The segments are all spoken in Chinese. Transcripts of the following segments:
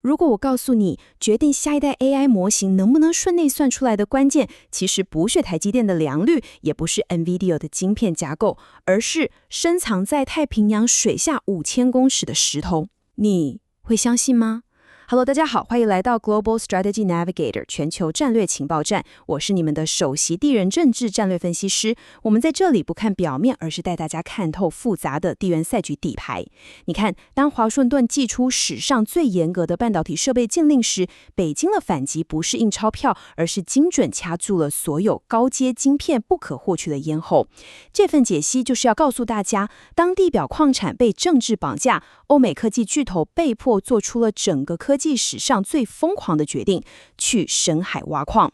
如果我告诉你，决定下一代 AI 模型能不能顺内算出来的关键，其实不是台积电的良率，也不是 NVIDIA 的晶片架构，而是深藏在太平洋水下5000公尺的石头，你会相信吗？Hello， 大家好，欢迎来到 Global Strategy Navigator 全球战略情报站，我是你们的首席地缘政治战略分析师。我们在这里不看表面，而是带大家看透复杂的地缘赛局底牌。你看，当华盛顿祭出史上最严格的半导体设备禁令时，北京的反击不是印钞票，而是精准掐住了所有高阶晶片不可或缺的咽喉。这份解析就是要告诉大家，当地表矿产被政治绑架，欧美科技巨头被迫做出了整个科技史上最疯狂的决定，去深海挖矿。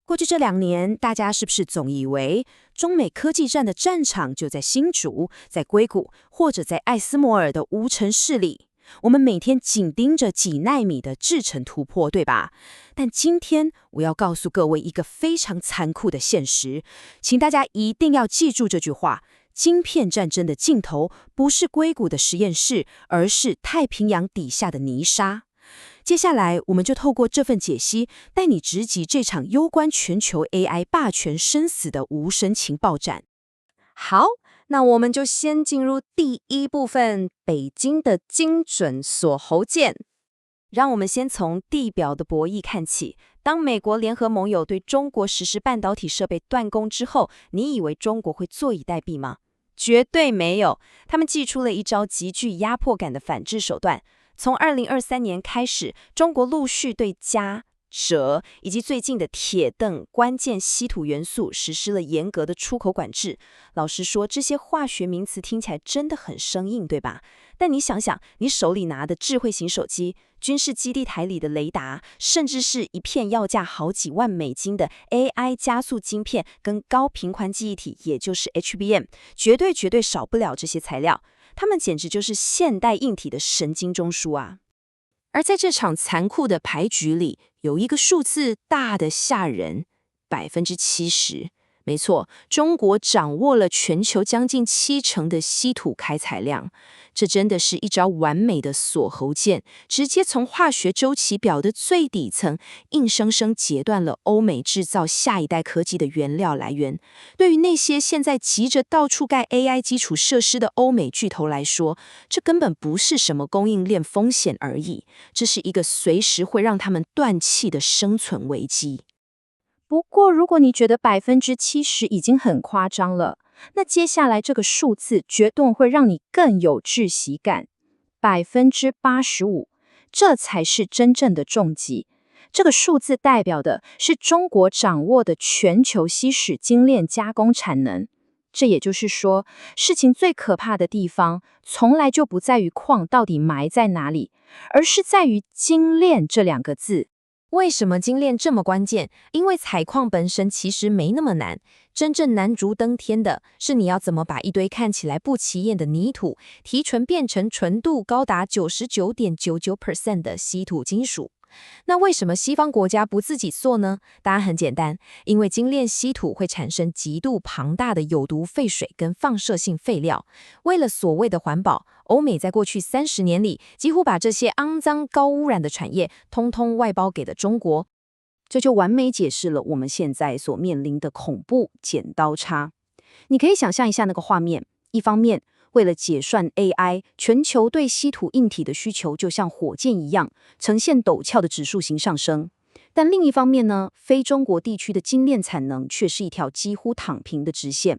过去这2年，大家是不是总以为中美科技战的战场就在新竹、在硅谷或者在艾斯摩尔的无尘室里？我们每天紧盯着几奈米的制程突破，对吧？但今天我要告诉各位一个非常残酷的现实，请大家一定要记住这句话：晶片战争的尽头不是硅谷的实验室，而是太平洋底下的泥沙。接下来，我们就透过这份解析，带你直击这场攸关全球 AI 霸权生死的无声情报战。好，那我们就先进入第一部分，北京的精准锁喉剑。让我们先从地表的博弈看起。当美国联合盟友对中国实施半导体设备断供之后，你以为中国会坐以待毙吗？绝对没有，他们祭出了一招极具压迫感的反制手段。从2023年开始，中国陆续对镓、锗以及最近的铁等关键稀土元素实施了严格的出口管制。老实说，这些化学名词听起来真的很生硬，对吧？但你想想，你手里拿的智慧型手机、军事基地台里的雷达，甚至是一片要价好几万美金的 AI 加速晶片跟高频宽记忆体，也就是 HBM， 绝对少不了这些材料。它们简直就是现代硬体的神经中枢啊！而在这场残酷的牌局里，有一个数字大的吓人，70%。没错，中国掌握了全球将近70%的稀土开采量，这真的是一招完美的锁喉剑，直接从化学周期表的最底层，硬生生截断了欧美制造下一代科技的原料来源。对于那些现在急着到处盖 AI 基础设施的欧美巨头来说，这根本不是什么供应链风险而已，这是一个随时会让他们断气的生存危机。不过，如果你觉得70%已经很夸张了，那接下来这个数字绝对会让你更有窒息感，85%，这才是真正的重击。这个数字代表的是中国掌握的全球稀土精炼加工产能。这也就是说，事情最可怕的地方，从来就不在于矿到底埋在哪里，而是在于精炼这2个字。为什么精炼这么关键？因为采矿本身其实没那么难，真正难如登天的是你要怎么把一堆看起来不起眼的泥土提纯变成纯度高达 99.99% 的稀土金属。那为什么西方国家不自己做呢？答案很简单，因为精炼稀土会产生极度庞大的有毒废水跟放射性废料。为了所谓的环保，欧美在过去30年里几乎把这些肮脏高污染的产业通通外包给了中国。这就完美解释了我们现在所面临的恐怖剪刀差。你可以想象一下那个画面，一方面为了解算 AI， 全球对稀土硬体的需求就像火箭一样，呈现陡峭的指数型上升。但另一方面呢，非中国地区的精炼产能却是一条几乎躺平的直线。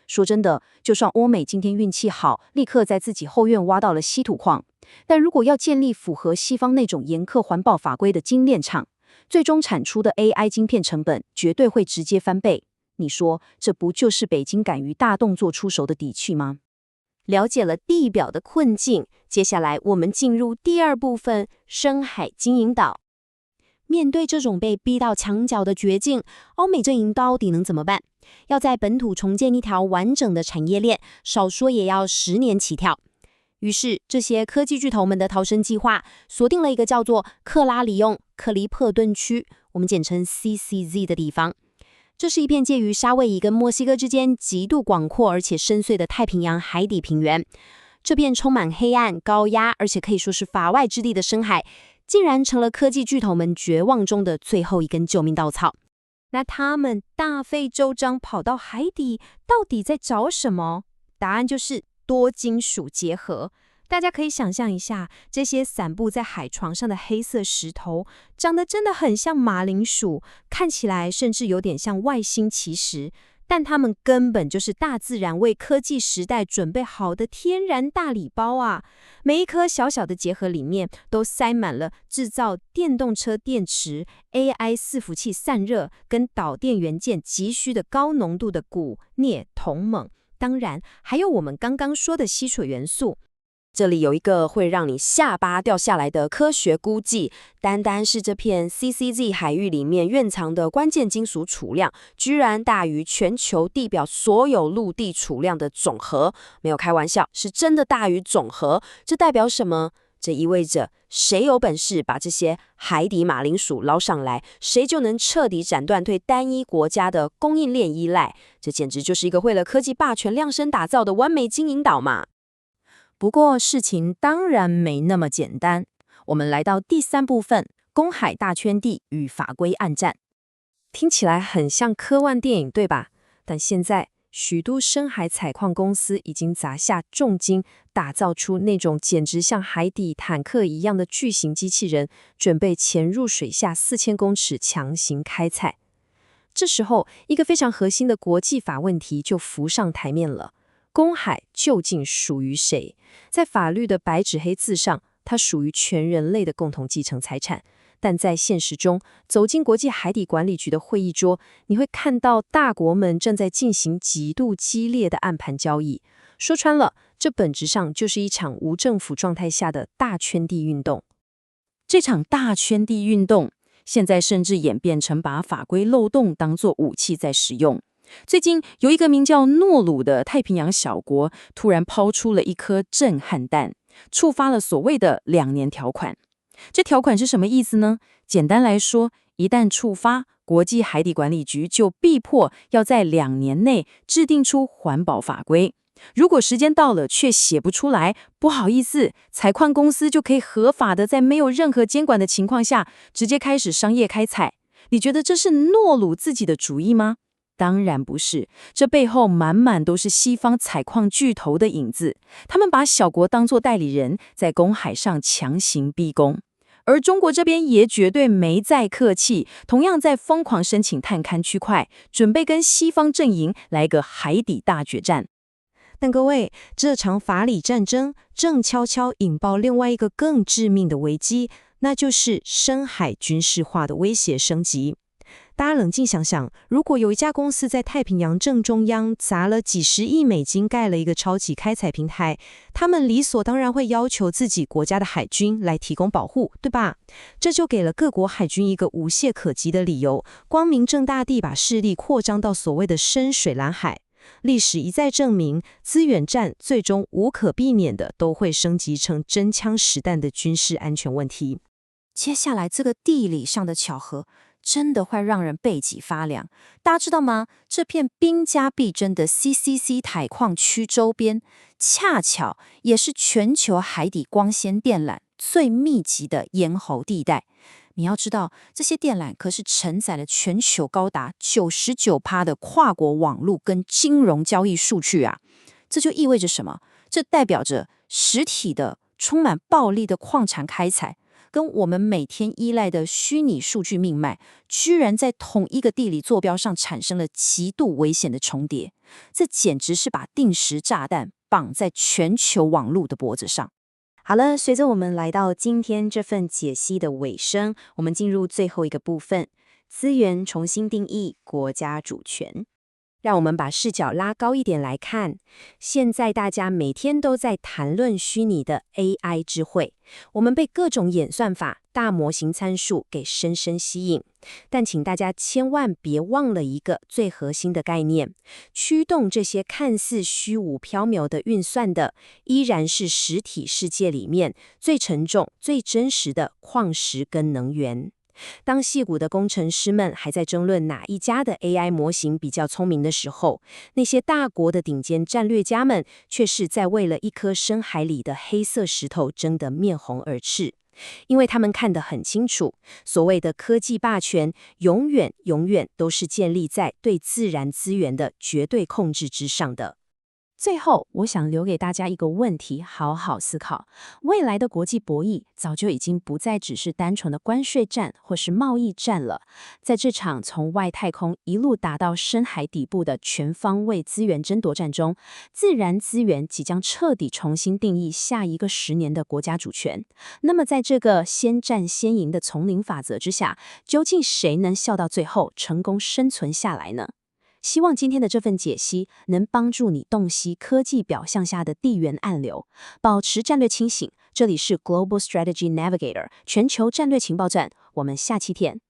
说真的，就算欧美今天运气好，立刻在自己后院挖到了稀土矿，但如果要建立符合西方那种严苛环保法规的精炼厂，最终产出的 AI 晶片成本绝对会直接翻倍。你说，这不就是北京敢于大动作出手的底气吗？了解了地表的困境，接下来我们进入第2部分，深海经营岛。面对这种被逼到墙角的绝境，欧美阵营到底能怎么办？要在本土重建一条完整的产业链，少说也要10年起跳。于是，这些科技巨头们的逃生计划锁定了一个叫做克拉里用克利珀顿区，我们简称 CCZ 的地方。这是一片介于夏威夷跟墨西哥之间极度广阔而且深邃的太平洋海底平原。这片充满黑暗、高压，而且可以说是法外之地的深海，竟然成了科技巨头们绝望中的最后一根救命稻草。那他们大费周章跑到海底，到底在找什么？答案就是多金属结合。大家可以想象一下，这些散布在海床上的黑色石头，长得真的很像马铃薯，看起来甚至有点像外星奇石，但它们根本就是大自然为科技时代准备好的天然大礼包啊！每一颗小小的结合里面，都塞满了制造电动车电池、AI 伺服器散热跟导电元件急需的高浓度的钴、镍、铜、锰，当然还有我们刚刚说的吸水元素。这里有一个会让你下巴掉下来的科学估计，单单是这片 CCZ 海域里面蕴藏的关键金属储量，居然大于全球地表所有陆地储量的总和。没有开玩笑，是真的大于总和。这代表什么？这意味着谁有本事把这些海底马铃薯捞上来，谁就能彻底斩断对单一国家的供应链依赖。这简直就是一个为了科技霸权量身打造的完美金银岛嘛！不过事情当然没那么简单。我们来到第3部分，公海大圈地与法规暗战。听起来很像科幻电影，对吧？但现在许多深海采矿公司已经砸下重金，打造出那种简直像海底坦克一样的巨型机器人，准备潜入水下4000公尺强行开采。这时候，一个非常核心的国际法问题就浮上台面了。公海究竟属于谁？在法律的白纸黑字上，它属于全人类的共同继承财产。但在现实中，走进国际海底管理局的会议桌，你会看到大国们正在进行极度激烈的暗盘交易。说穿了，这本质上就是一场无政府状态下的大圈地运动。这场大圈地运动，现在甚至演变成把法规漏洞当作武器在使用。最近有一个名叫诺鲁的太平洋小国突然抛出了一颗震撼弹，触发了所谓的2年条款。这条款是什么意思呢？简单来说，一旦触发，国际海底管理局就逼迫要在2年内制定出环保法规。如果时间到了却写不出来，不好意思，采矿公司就可以合法的在没有任何监管的情况下，直接开始商业开采。你觉得这是诺鲁自己的主意吗？当然不是，这背后满满都是西方采矿巨头的影子。他们把小国当作代理人，在公海上强行逼宫。而中国这边也绝对没再客气，同样在疯狂申请探勘区块，准备跟西方阵营来个海底大决战。但各位，这场法理战争正悄悄引爆另外一个更致命的危机，那就是深海军事化的威胁升级。大家冷静想想，如果有一家公司在太平洋正中央砸了几十亿美金盖了一个超级开采平台，他们理所当然会要求自己国家的海军来提供保护，对吧？这就给了各国海军一个无懈可击的理由，光明正大地把势力扩张到所谓的深水蓝海。历史一再证明，资源战最终无可避免的都会升级成真枪实弹的军事安全问题。接下来这个地理上的巧合真的会让人背脊发凉。大家知道吗？这片兵家必争的 CCC 采矿区周边，恰巧也是全球海底光纤电缆最密集的咽喉地带。你要知道，这些电缆可是承载了全球高达 99% 的跨国网络跟金融交易数据啊！这就意味着什么？这代表着实体的、充满暴力的矿产开采，跟我们每天依赖的虚拟数据命脉，居然在同一个地理坐标上产生了极度危险的重叠。这简直是把定时炸弹绑在全球网络的脖子上。好了，随着我们来到今天这份解析的尾声，我们进入最后一个部分，资源重新定义国家主权。让我们把视角拉高一点来看，现在大家每天都在谈论虚拟的 AI 智慧，我们被各种演算法、大模型参数给深深吸引。但请大家千万别忘了一个最核心的概念，驱动这些看似虚无缥缈的运算的，依然是实体世界里面最沉重、最真实的矿石跟能源。当矽谷的工程师们还在争论哪一家的 AI 模型比较聪明的时候，那些大国的顶尖战略家们却是在为了一颗深海里的黑色石头争得面红耳赤。因为他们看得很清楚，所谓的科技霸权，永远都是建立在对自然资源的绝对控制之上的。最后，我想留给大家一个问题，好好思考。未来的国际博弈早就已经不再只是单纯的关税战或是贸易战了。在这场从外太空一路打到深海底部的全方位资源争夺战中，自然资源即将彻底重新定义下一个10年的国家主权。那么，在这个先战先赢的丛林法则之下，究竟谁能笑到最后，成功生存下来呢？希望今天的这份解析能帮助你洞悉科技表象下的地缘暗流，保持战略清醒。这里是 Global Strategy Navigator 全球战略情报站，我们下期见。